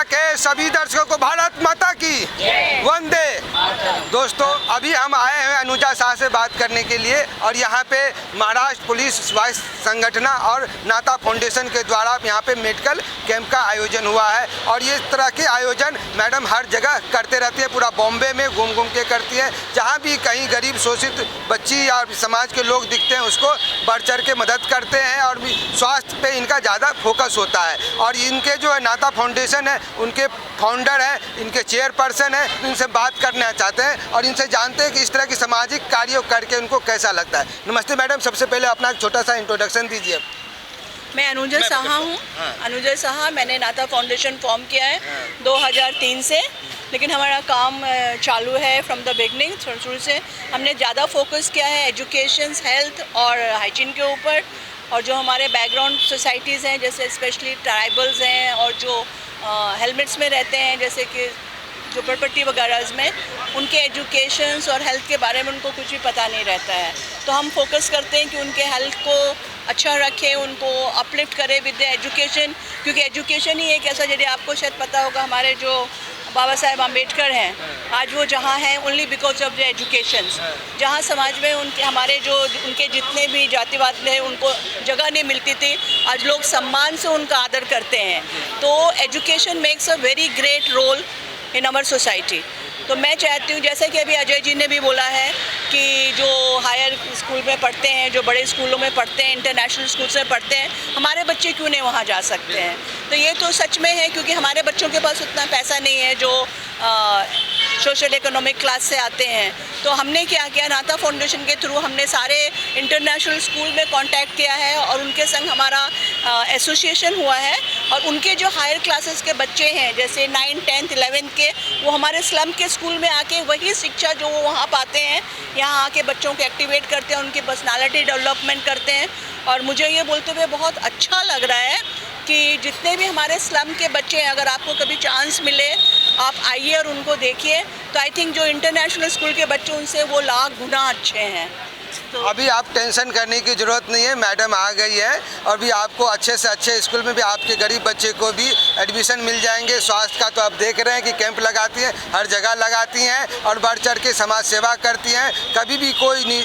के सभी दर्शकों को भारत माता की वंदे। दोस्तों, अभी हम आए हैं अनुजा शाह से बात करने के लिए और यहाँ पे महाराष्ट्र पुलिस स्वास्थ्य संगठन और नाता फाउंडेशन के द्वारा यहाँ पे मेडिकल कैंप का आयोजन हुआ है और ये तरह के आयोजन मैडम हर जगह करते रहती है, पूरा बॉम्बे में घूम घूम के करती है। जहाँ भी कहीं गरीब शोषित बच्ची या समाज के लोग दिखते हैं उसको बढ़ चढ़ के मदद करते हैं और भी स्वास्थ्य पे इनका ज़्यादा फोकस होता है। और इनके जो है नाता फाउंडेशन है उनके फाउंडर हैं, इनके चेयरपर्सन हैं, इनसे बात करना चाहते हैं और इनसे जानते हैं कि इस तरह की सामाजिक कार्य करके उनको कैसा लगता है। नमस्ते मैडम, सबसे पहले अपना एक छोटा सा इंट्रोडक्शन दीजिए। मैं अनुजा साहा हूँ। अनुजा साहा, मैंने नाता फाउंडेशन फॉर्म किया है 2003 से, लेकिन हमारा काम चालू है फ्रॉम द बिगनिंग। शुरू से हमने ज़्यादा फोकस किया है एजुकेशन, हेल्थ और हाइजीन के ऊपर। और जो हमारे बैकग्राउंड सोसाइटीज़ हैं, जैसे स्पेशली ट्राइबल्स हैं और जो हेलमेट्स में रहते हैं, जैसे कि झोपड़पट्टी वगैरह में, उनके एजुकेशंस और हेल्थ के बारे में उनको कुछ भी पता नहीं रहता है। तो हम फोकस करते हैं कि उनके हेल्थ को अच्छा रखें, उनको अपलिफ्ट करें विद द एजुकेशन, क्योंकि एजुकेशन ही एक ऐसा, जैसे आपको शायद पता होगा, हमारे जो बाबा साहेब आम्बेडकर हैं, आज वो जहाँ हैं only because of the education. जहाँ समाज में उनके हमारे जो उनके जितने भी जातिवाद में उनको जगह नहीं मिलती थी, आज लोग सम्मान से उनका आदर करते हैं। तो education makes a very great role in our society. तो मैं चाहती हूँ, जैसे कि अभी अजय जी ने भी बोला है कि जो हायर स्कूल में पढ़ते हैं, जो बड़े स्कूलों में पढ़ते हैं, इंटरनेशनल स्कूल्स में पढ़ते हैं, हमारे बच्चे क्यों नहीं वहाँ जा सकते हैं। तो ये तो सच में है, क्योंकि हमारे बच्चों के पास उतना पैसा नहीं है जो सोशल इकोनॉमिक क्लास से आते हैं। तो हमने क्या किया, नाता फाउंडेशन के थ्रू हमने सारे इंटरनेशनल स्कूल में कांटेक्ट किया है और उनके संग हमारा एसोसिएशन हुआ है। और उनके जो हायर क्लासेस के बच्चे हैं, जैसे 9, 10, 11 के, वो हमारे स्लम के स्कूल में आके वही शिक्षा जो वो वहाँ पाते हैं, यहाँ आके बच्चों को एक्टिवेट करते हैं, उनकी पर्सनालिटी डेवलपमेंट करते हैं। और मुझे ये बोलते हुए बहुत अच्छा लग रहा है कि जितने भी हमारे स्लम के बच्चे हैं, अगर आपको कभी चांस मिले आप आइए और उनको देखिए, तो आई थिंक जो इंटरनेशनल स्कूल के बच्चे उनसे वो लाख गुना अच्छे हैं। तो अभी आप टेंशन करने की ज़रूरत नहीं है, मैडम आ गई है और भी आपको अच्छे से अच्छे स्कूल में भी आपके गरीब बच्चे को भी एडमिशन मिल जाएंगे। स्वास्थ्य का तो आप देख रहे हैं कि कैंप लगाती हैं, हर जगह लगाती हैं और बढ़ चढ़ के समाज सेवा करती हैं। कभी भी कोई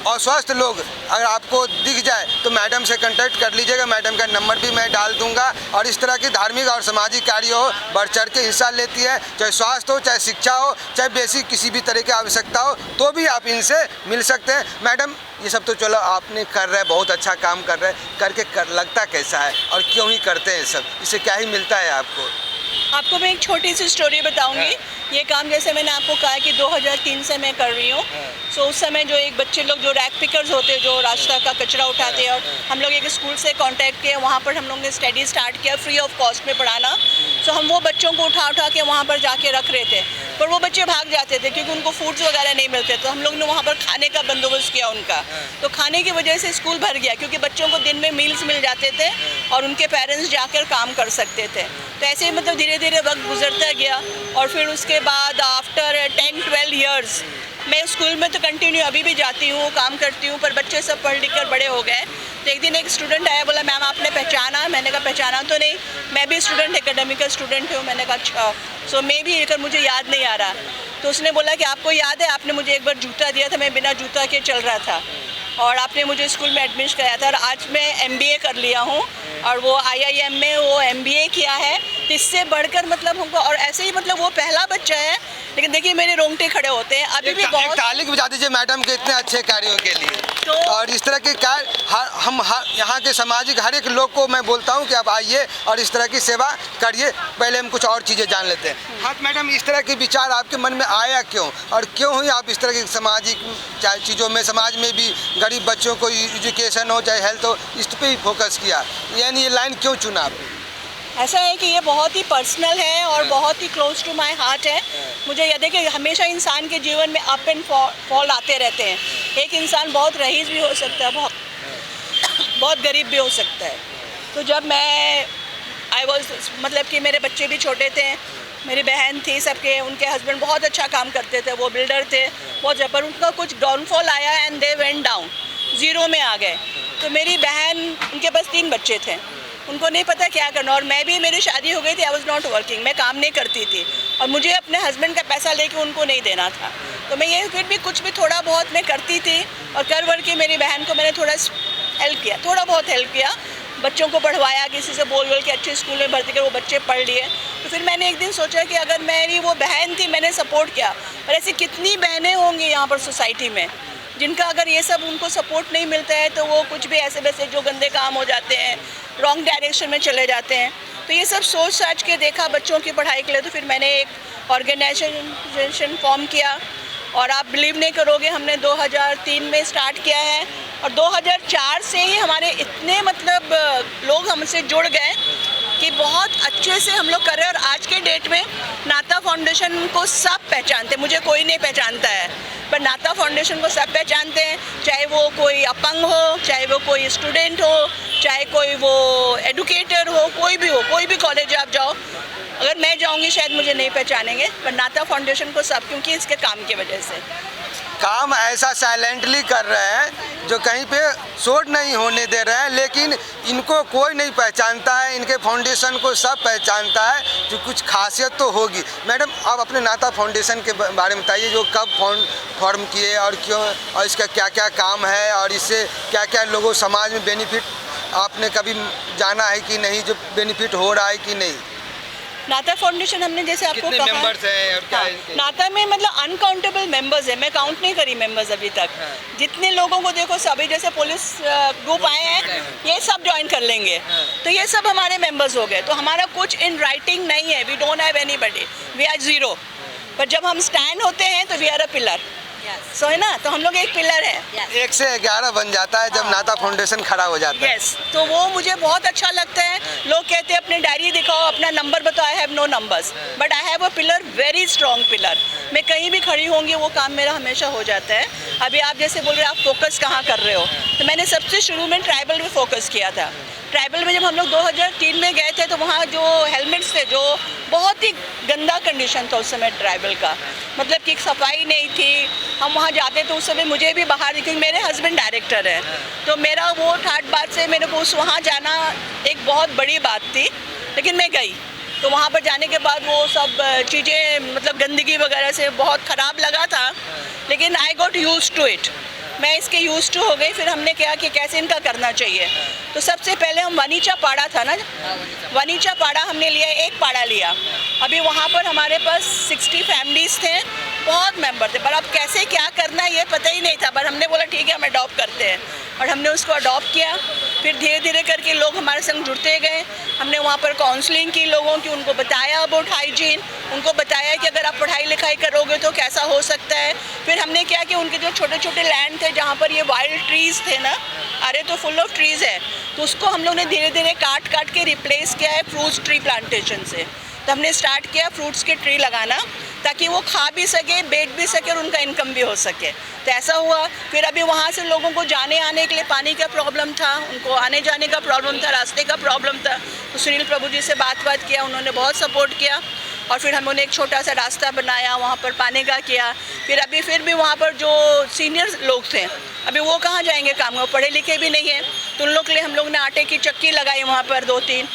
अस्वस्थ लोग अगर आपको दिख जाए तो मैडम से कांटेक्ट कर लीजिएगा, मैडम का नंबर भी मैं डाल दूंगा। और इस तरह की धार्मिक और सामाजिक कार्य हो, बढ़ चढ़ के हिस्सा लेती है, चाहे स्वास्थ्य हो, चाहे शिक्षा हो, चाहे बेसिक किसी भी तरह की आवश्यकता हो, तो भी आप इनसे मिल सकते हैं। मैडम, ये सब तो चलो आपने कर रहे हैं, बहुत अच्छा काम कर रहे हैं, करके लगता कैसा है और क्यों ही करते हैं सब, इससे क्या ही मिलता है आपको? आपको मैं एक छोटी सी स्टोरी बताऊंगी। ये काम जैसे मैंने आपको कहा कि 2003 से मैं कर रही हूँ। सो उस समय जो एक बच्चे लोग जो रैक पिकर्स होते हैं, जो रास्ता का कचरा उठाते हैं, और हम लोग एक स्कूल से कांटेक्ट किए, वहाँ पर हम लोग ने स्टडी स्टार्ट किया फ्री ऑफ कॉस्ट में पढ़ाना। सो हम वो बच्चों को उठा उठा के वहाँ पर जाके रख रहे थे, पर वो बच्चे भाग जाते थे क्योंकि उनको फूड्स वगैरह नहीं मिलते। तो हम लोग ने वहाँ पर खाने का बंदोबस्त किया उनका। तो खाने की वजह से स्कूल भर गया, क्योंकि बच्चों को दिन में मील्स मिल जाते थे और उनके पेरेंट्स जाकर काम कर सकते थे। तो ऐसे ही मतलब धीरे धीरे वक्त गुजरता गया और फिर उसके बाद आफ्टर 10-12 ईयर्स मैं स्कूल में तो कंटिन्यू अभी भी जाती हूँ, काम करती हूँ, पर बच्चे सब पढ़ लिख कर बड़े हो गए। तो एक दिन एक स्टूडेंट आया, बोला मैम आपने पहचाना? मैंने कहा पहचाना तो नहीं, मैं भी स्टूडेंट एकेडमिकल स्टूडेंट हूँ। मैंने कहा अच्छा, सो मैं भी लेकर मुझे याद नहीं आ रहा। तो उसने बोला कि आपको याद है, आपने मुझे एक बार जूता दिया था, मैं बिना जूता के चल रहा था और आपने मुझे स्कूल में एडमिशन कराया था। और आज मैं MBA कर लिया हूँ और वो IIM में वो MBA किया है। तो इससे बढ़कर मतलब हमको, और ऐसे ही मतलब वो पहला बच्चा है, लेकिन देखिए मेरे रोंगटे खड़े होते हैं अभी भी। बहुत ताली बजा दीजिए मैडम के इतने अच्छे कार्यों के लिए। तो और इस तरह के कार्य हम यहाँ के सामाजिक हर एक लोग को मैं बोलता हूँ कि आप आइए और इस तरह की सेवा करिए। पहले हम कुछ और चीज़ें जान लेते हैं। हाँ मैडम, इस तरह के विचार आपके मन में आया क्यों और क्यों ही आप इस तरह की सामाजिक चीज़ों में, समाज में भी गरीब बच्चों को एजुकेशन हो चाहे हेल्थ हो, इस पर ही फोकस किया, यानी ये लाइन क्यों चुना आपने? ऐसा है कि ये बहुत ही पर्सनल है और बहुत ही क्लोज टू माय हार्ट है। मुझे याद है कि हमेशा इंसान के जीवन में अप एंड फॉल आते रहते हैं। एक इंसान बहुत रईस भी हो सकता है, बहुत गरीब भी हो सकता है। तो जब मैं मतलब कि मेरे बच्चे भी छोटे थे, मेरी बहन थी, सबके उनके हस्बैंड बहुत अच्छा काम करते थे, वो बिल्डर थे बहुत, पर उनका कुछ डाउनफॉल आया and they went down, zero में आ गए। तो मेरी बहन, उनके पास 3 बच्चे थे, उनको नहीं पता क्या करना। और मैं भी, मेरी शादी हो गई थी, आई वॉज नॉट वर्किंग, मैं काम नहीं करती थी और मुझे अपने हस्बैंड का पैसा लेके उनको नहीं देना था। तो मैं ये फिर भी कुछ भी थोड़ा बहुत मैं करती थी और कर वर के मेरी बहन को मैंने थोड़ा हेल्प किया, थोड़ा बहुत हेल्प किया, बच्चों को पढ़वाया, किसी से बोल के अच्छे स्कूल में भर्ती कर वो बच्चे पढ़ लिए। तो फिर मैंने एक दिन सोचा कि अगर मेरी वो बहन थी, मैंने सपोर्ट किया, और ऐसी कितनी बहनें होंगी यहाँ पर सोसाइटी में जिनका अगर ये सब उनको सपोर्ट नहीं मिलता है तो वो कुछ भी ऐसे वैसे जो गंदे काम हो जाते हैं, रॉन्ग डायरेक्शन में चले जाते हैं। तो ये सब सोच साच के देखा बच्चों की पढ़ाई के लिए, तो फिर मैंने एक ऑर्गेनाइजेशन फॉर्म किया और आप बिलीव नहीं करोगे, हमने 2003 में स्टार्ट किया है और 2004 से ही हमारे इतने मतलब लोग हमसे जुड़ गए कि बहुत अच्छे से हम लोग कर रहे हैं। और आज के डेट में नाता फाउंडेशन को सब पहचानते हैं, मुझे कोई नहीं पहचानता है पर नाता फाउंडेशन को सब पहचानते हैं, चाहे वो कोई अपंग हो, चाहे वो कोई स्टूडेंट हो, चाहे कोई वो एडुकेटर हो, कोई भी कॉलेज आप जाओ, अगर मैं जाऊंगी शायद मुझे नहीं पहचानेंगे, पर नाता फाउंडेशन को सब, क्योंकि इसके काम की वजह से। काम ऐसा साइलेंटली कर रहे हैं जो कहीं पे शोर नहीं होने दे रहे हैं, लेकिन इनको कोई नहीं पहचानता है, इनके फाउंडेशन को सब पहचानता है, जो कुछ खासियत तो होगी। मैडम, आप अपने नाता फाउंडेशन के बारे में बताइए, जो कब फॉर्म किए और क्यों, और इसका क्या क्या काम है और इससे क्या क्या लोगों समाज में बेनिफिट आपने कभी जाना है कि नहीं, जो बेनिफिट हो रहा है कि नहीं? नाता फाउंडेशन हमने जैसे आपको कहा, मेंबर्स हैं और क्या हाँ, नाता में मतलब अनकाउंटेबल मेंबर्स है, मैं काउंट नहीं करी मेंबर्स अभी तक। हाँ। जितने लोगों को देखो, सभी जैसे पुलिस ग्रुप आए हैं, ये सब ज्वाइन कर लेंगे, हाँ। तो ये सब हमारे मेंबर्स हो गए। तो हमारा कुछ इन राइटिंग नहीं है, we don't have anybody, we are zero. पर जब हम स्टैंड होते हैं तो we are a pillar, so है ना, तो हम लोग एक पिलर है। 1 से 11 बन जाता है जब नाता फाउंडेशन खड़ा हो जाता है। यस, तो वो मुझे बहुत अच्छा लगता है। लोग कहते हैं अपने डायरी दिखाओ, अपना नंबर बताओ, I have no numbers but I have a pillar, very strong pillar. मैं कहीं भी खड़ी होंगी वो काम मेरा हमेशा हो जाता है। अभी आप जैसे बोल रहे हैं आप फोकस कहाँ कर रहे हो, तो मैंने सबसे शुरू में ट्राइबल में फोकस किया था। ट्राइबल में जब हम लोग 2003 में गए थे तो वहाँ जो हेलमेट्स थे, जो बहुत ही गंदा कंडीशन था उस समय ट्राइबल का, मतलब कि सफाई नहीं थी। हम वहाँ जाते तो उस समय मुझे भी बाहर, क्योंकि मेरे हस्बैंड डायरेक्टर है, तो मेरा वो ठाट बात से मेरे को उस वहाँ जाना एक बहुत बड़ी बात थी, लेकिन मैं गई। तो वहाँ पर जाने के बाद वो सब चीज़ें मतलब गंदगी वगैरह से बहुत ख़राब लगा था, लेकिन I got used to it, मैं इसके यूज्ड टू हो गई। फिर हमने क्या कि कैसे इनका करना चाहिए, तो सबसे पहले हम वनीचा पाड़ा था ना, वनीचा पाड़ा हमने लिया, एक पाड़ा लिया। अभी वहाँ पर हमारे पास 60 फैमिलीज़ थे, बहुत मेंबर थे, पर अब कैसे क्या करना है ये पता ही नहीं था। पर हमने बोला ठीक है हम अडॉप्ट करते हैं, और हमने उसको अडॉप्ट किया। फिर धीरे धीरे करके लोग हमारे संग जुड़ते गए। हमने वहाँ पर काउंसलिंग की लोगों की, उनको बताया अबाउट हाइजीन, उनको बताया कि अगर आप पढ़ाई लिखाई करोगे तो कैसा हो सकता है। फिर हमने क्या कि उनके जो छोटे छोटे लैंड थे जहाँ पर ये वाइल्ड ट्रीज़ थे ना, अरे तो फुल ऑफ ट्रीज़ है, तो उसको हम लोग ने धीरे धीरे काट काट के रिप्लेस किया है फ्रूट्स ट्री प्लांटेशन से। तो हमने स्टार्ट किया फ्रूट्स के ट्री लगाना, ताकि वो खा भी सके, बेच भी सके और उनका इनकम भी हो सके। तो ऐसा हुआ। फिर अभी वहाँ से लोगों को जाने आने के लिए पानी का प्रॉब्लम था, उनको आने जाने का प्रॉब्लम था, रास्ते का प्रॉब्लम था। तो सुनील प्रभु जी से बात किया, उन्होंने बहुत सपोर्ट किया और फिर हमने एक छोटा सा रास्ता बनाया, वहाँ पर पानी का किया। फिर भी वहाँ पर जो सीनियर लोग थे, अभी वो कहाँ जाएंगे काम में, वो पढ़े लिखे भी नहीं है, तो उन लोग के लिए हम लोग ने आटे की चक्की लगाई वहाँ पर 2-3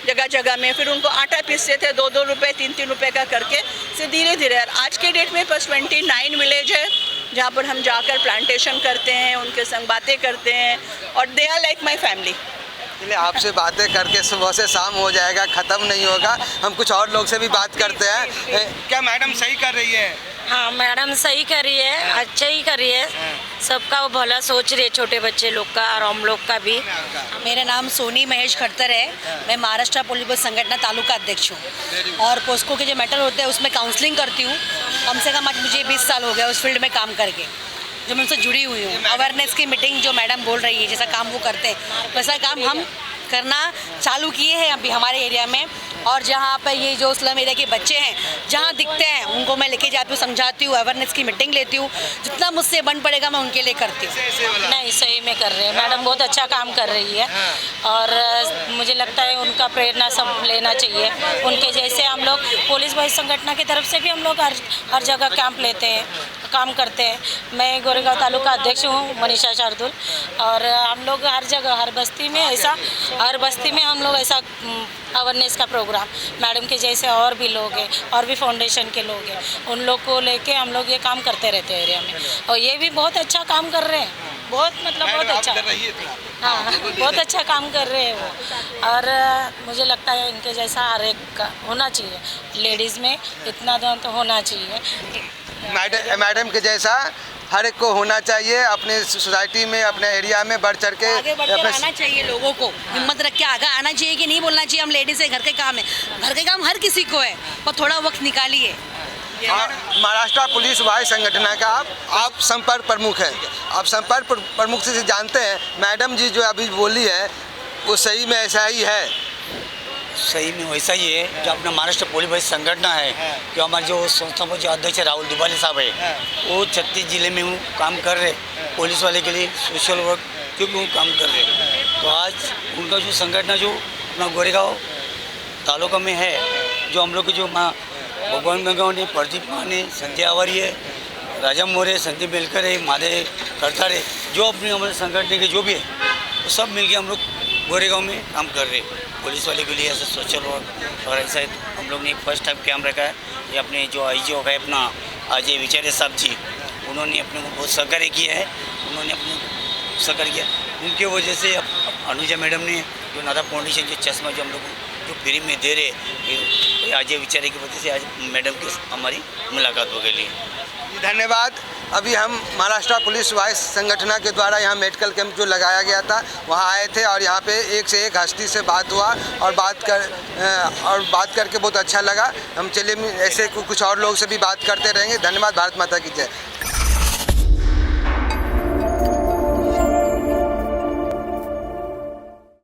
जगह जगह में। फिर उनको आटा पीसते थे 2-2 रुपये 3-3 रुपये का करके, से धीरे धीरे। आज के डेट में बस 29 विलेज है जहाँ पर हम जाकर प्लांटेशन करते हैं, उनके संग बातें करते हैं, और they are like my family. इसलिए आपसे बातें करके सुबह से शाम हो जाएगा, ख़त्म नहीं होगा। हम कुछ और लोग से भी बात करते हैं। क्या मैडम सही कर रही है? हाँ मैडम सही कर रही है, अच्छा ही कर रही है, सबका वो भला सोच रही है, छोटे बच्चे लोग का और हम लोग का भी। मेरा नाम सोनी महेश खट्टर है, मैं महाराष्ट्र पुलिस संगठन तालुका अध्यक्ष हूँ और पोस्को के जो मैटर होते हैं उसमें काउंसलिंग करती हूँ। कम से कम आज मुझे 20 साल हो गया उस फील्ड में काम करके, जो मैं उनसे जुड़ी हुई हूँ। अवेयरनेस की मीटिंग जो मैडम बोल रही है, जैसा काम वो करते हैं वैसा काम हम करना चालू किए हैं अभी हमारे एरिया में। और जहाँ पर ये जो स्लम एरिया के बच्चे हैं, जहाँ दिखते हैं उनको मैं लेके जाती हूँ, समझाती हूँ, अवेयरनेस की मीटिंग लेती हूँ, जितना मुझसे बन पड़ेगा मैं उनके लिए करती हूँ। नहीं सही में कर रहे हैं मैडम, बहुत अच्छा काम कर रही है और मुझे लगता है उनका प्रेरणा सब लेना चाहिए। उनके जैसे हम लोग पुलिस बल संगठन की तरफ से भी हम लोग हर जगह कैंप लेते हैं, काम करते हैं। मैं गोरेगांव तालुका अध्यक्ष हूँ, मनीषा शार्दुल। और हम लोग हर जगह, हर बस्ती में हम लोग ऐसा अवेयरनेस का प्रोग्राम, मैडम के जैसे और भी लोग हैं, और भी फाउंडेशन के लोग हैं, उन लोग को लेके हम लोग ये काम करते रहते हैं एरिया में। और ये भी बहुत अच्छा काम कर रहे हैं, बहुत बहुत अच्छा, हाँ बहुत अच्छा काम कर रहे हैं वो। और मुझे लगता है इनके जैसा हर एक का होना चाहिए, लेडीज़ में इतना तो होना चाहिए। मैडम के जैसा हर एक को होना चाहिए, अपने सोसाइटी में, अपने एरिया में बढ़ चढ़ के आगे बढ़कर आना चाहिए, लोगों को हिम्मत रख के आगे आना चाहिए कि नहीं बोलना चाहिए हम लेडीज़ है, घर के काम है, घर के काम हर किसी को है, पर थोड़ा वक्त निकालिए। महाराष्ट्र पुलिस वाई संगठन का आप संपर्क प्रमुख हैं, आप संपर्क प्रमुख से जानते हैं मैडम जी जो अभी बोली है वो सही में ऐसा ही है? सही में वैसा ही है। जो अपना महाराष्ट्र पुलिस वाई संगठन है, जो हमारे जो संस्था के जो अध्यक्ष राहुल दुबाले साहब है, वो 36 जिले में वो काम कर रहे पुलिस वाले के लिए, सोशल वर्क क्योंकि वो काम कर रहे। तो आज उनका जो संगठन जो अपना गोरेगांव तालुका में है, जो हम लोग के जो माँ भगवान गंगाव ने, प्रदीप माँ ने, संजय आवारी है, राजा मोरे, संदीप बेलकर है, माधे करतार है, जो अपने हमारे संगठन के जो भी है वो सब मिलके हम लोग गोरेगांव में काम कर रहे पुलिस वाले के लिए ऐसा सोशल वर्क। और ऐसा हम लोग ने फर्स्ट टाइम कैंप रखा है। ये अपने जो IGO है अपना अजय विचारे साहब जी, उन्होंने अपने को बहुत सहकार्य किया है, उन्होंने अपने सहकार्य किया। उनके वजह से अनुजा मैडम ने जो नाथा फाउंडेशन जो चश्मा जो हम लोग जो फ्री में दे रहे अजय विचारे की वजह से आज मैडम की हमारी मुलाकात हो गई। धन्यवाद। अभी हम महाराष्ट्र पुलिस वाई संगठन के द्वारा यहाँ मेडिकल कैंप जो लगाया गया था वहाँ आए थे और यहाँ पे एक से एक हस्ती से बात हुआ और बात करके बहुत अच्छा लगा। हम चलिए ऐसे कुछ और लोग से भी बात करते रहेंगे। धन्यवाद। भारत माता की जय।